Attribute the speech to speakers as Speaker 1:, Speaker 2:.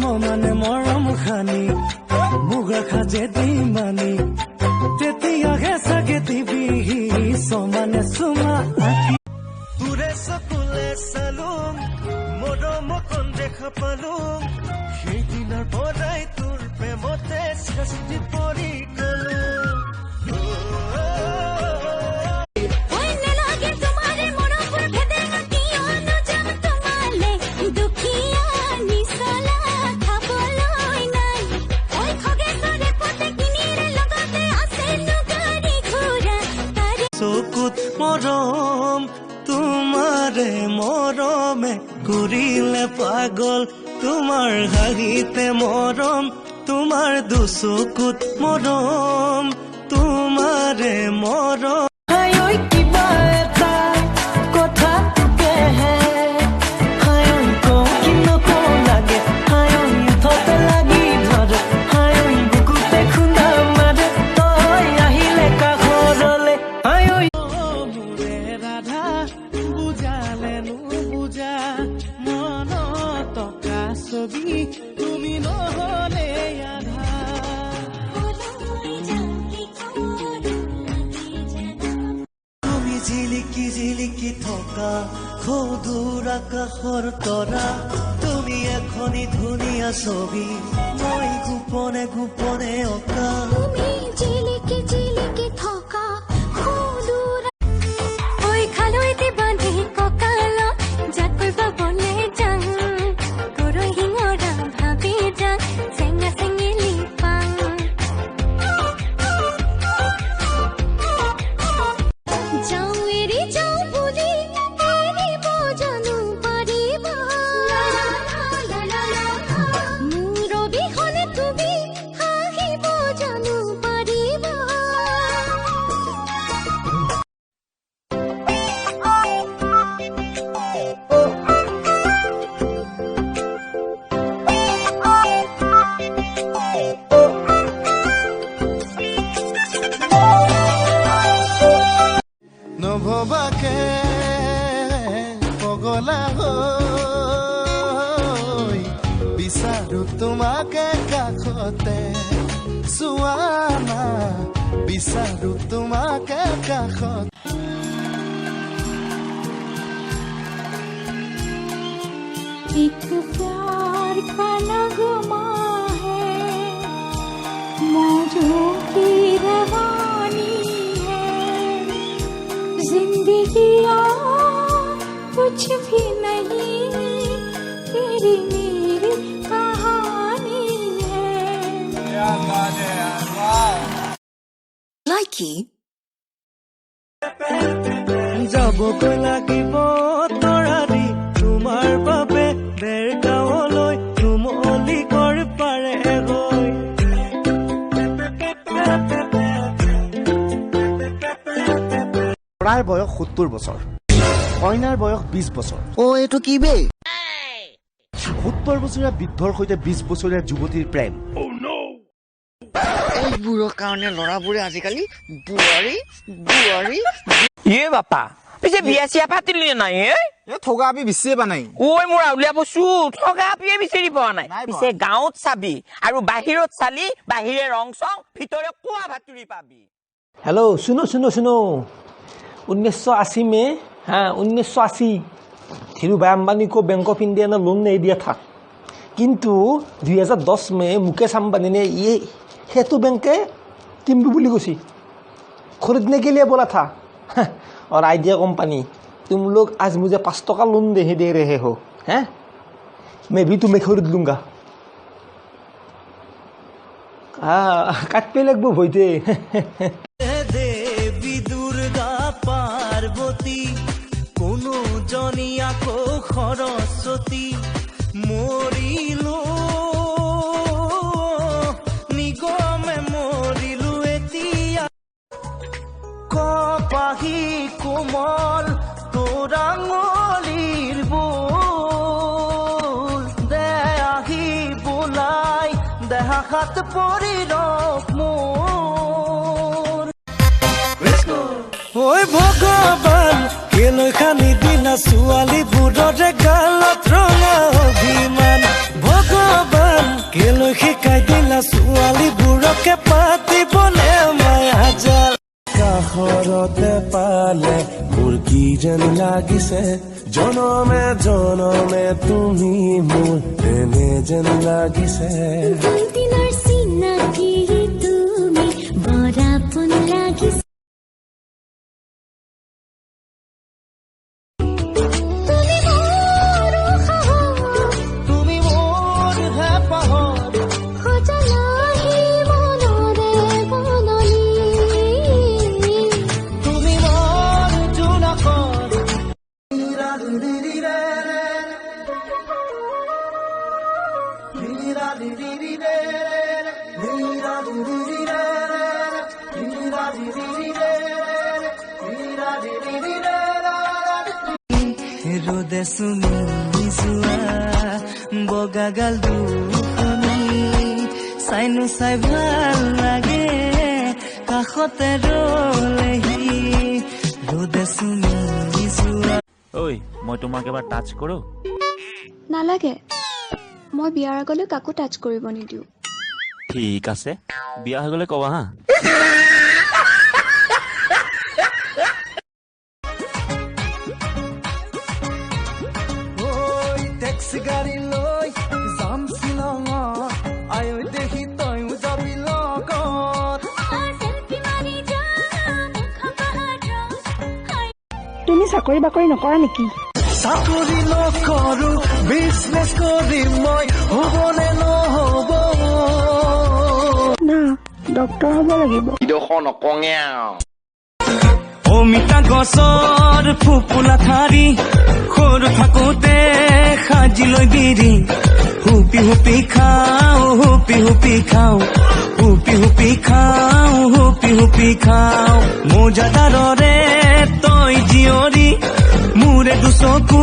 Speaker 1: মানে মৰম খানি মুগা খাজে দি মানি তেতিয়াহে চাগে দিবি সমানে চুমা আঁকি তোৰে চকুলে চালোং মৰম কণ দেখা পালোং সেইদিনৰ পৰাই তোৰ প্ৰেমতে শাস্তি পৰি গলো চকুত মৰম তোমাৰে মৰমে কৰিলে পাগল তোমাৰ হাঁহিতে মৰম তোমাৰ দুচকুত মৰম তোমাৰে মৰম কিবা এটা কথা তোকেহে কি নকওঁ লাগে উঠতে লাগি ধৰে বুকুতে খুন্দা মাৰে তই আহিলে কাষৰলে মোৰে ৰাধা বুজালে নুবুজা মন টকা ছবি তুমি নহলে আধা তুমি জিলিকি জিলিকি থকা সৌদূৰ আকাশৰ তৰা তুমি এখনি ধুনীয়া ছবি মই গোপনে গোপনে অঁকা
Speaker 2: তুমি জিলিকি জিলিকি থকা সৌদূৰ ঐ খালৈতে বান্ধি কঁকালত জাকৈ বাবলে যাং গৰৈ শিঙৰা ভাবি যাং চেঙা চেঙেলি পাং যাওঁ এৰি যাওঁ বুলি এৰিব জানো পাৰিবা মোৰ অবিহনে তুমি হাঁহিব জানো পাৰিবা
Speaker 1: নভবাকে পগলা হৈ বিচাৰো তোমাকে কাষতে চোৱানা বিচাৰো তোমাকে কাষত
Speaker 2: एक प्यार का नगमा है मौजों की रवानी है जिंदगी कुछ भी नहीं तेरी मेरी कहानी है
Speaker 3: Likey.
Speaker 1: যাবগৈ লাগিব তৰাদি তোমাৰ বাবে বেৰগাঁৱলৈ তুমলি কৰ পাৰে গৈ
Speaker 4: ল'ৰাৰ বয়স 70 বছৰ কইনাৰ বয়স 20 বছৰ
Speaker 3: এইটো কি বে
Speaker 4: 70 বছৰীয়া বৃদ্ধৰ সৈতে 20 বছৰীয়া যুৱতীৰ প্ৰেম
Speaker 3: এইবোৰৰ কাৰণে ল'ৰাবোৰে আজিকালি বুৱাৰী
Speaker 5: ইয়ে বাপা পিছে বিয়া চিয়া পাতিলি নাই
Speaker 6: ঠগা আপি বিচাৰি পোৱা নাই
Speaker 5: ঐ মোৰ আউলিয়া বস্তু ঠগা আপিয়ে বিচাৰি পোৱা নাই পিছে গাঁৱত চাবি আৰু বাহিৰত চালি বাহিৰে ৰং চং ভিতৰে কোৱা ভাতুৰি পাবি
Speaker 7: हेलो सुनो 1980 में 1980 धीरूभाई अंबानी को बैंक ऑफ इंडिया ने लोन नहीं दिया था किंतु 2010 में मुकेश अंबानी ने ये हेतु बैंक के टिम्बुबुली कोसी खरीदने के लिए बोला था और आइडिया कंपनी तुम लोग आज मुझे 5 टका लोन दे रहे हो हैं मैं भी तुम्हें खरीद लूंगा काट पे लगभग होते
Speaker 1: দেবী দুর্গা পার্বতী কোনো জনী আকৌ সৰস্বতী মৰিলো নিগমে মৰিলো এতিয়া কপাহী কোমল তোৰ আঙুলিৰ বোল দে আহি বোলাই দেহা হাত পৰি ৰখ মোৰ ঐ ভগৱান কেলৈ খানি দিনা ছোৱালীবোৰৰে গালত ৰঙা অভিমান ভগৱান কেলৈ শিকাই দিলা ছোৱালীবোৰকে পাতিবলে মায়া জাল কাষৰতে পালে মোৰ কি যেন লাগিছে জনমে জনমে তুমি মোৰ এনে যেন লাগিছে
Speaker 2: দিনৰ চিনাকি তুমি বৰাপন লাগিছে
Speaker 1: তুমি মোৰ হেঁপাহত তুমি মোৰ জোনাকত ৰ'দে চুমি যোৱা বগাগাল দুখনি চাইনো চাই ভাল লাগে কাষতে ৰলেহি ৰ'দে চুমি যোৱা
Speaker 8: ঐ মই তোমাক এবাৰ টাচ কৰোঁ
Speaker 9: নালাগে মই বিয়াৰ আগলৈ কাকো টাচ কৰিব নিদিওঁ
Speaker 8: ঠিক আছে বিয়া হৈ গ'লে ক'বা হা
Speaker 1: টেক্সি গাড়ী লৈ যাম শ্বিলঙত আই ঐ দেখি তইও যাবি লগত
Speaker 2: তুমি চাকৰি বাকৰি নকৰা নেকি
Speaker 1: চাকৰি নকৰো বিজনেছ কৰিম মই হ'বনে নহ'ব
Speaker 2: না ডক্তৰ হ'ব লাগিব
Speaker 1: অমিতা গছৰ ফুপুলা ঠাৰি সৰু থাকোতে সাজি লৈ বিৰি হুপি হুপি খাওঁ হুপি হুপি খাওঁ হুপি হুপি খাওঁ হুপি হুপি খাওঁ মোজাদাৰৰে তই জীয়ৰী মোৰে দুচকু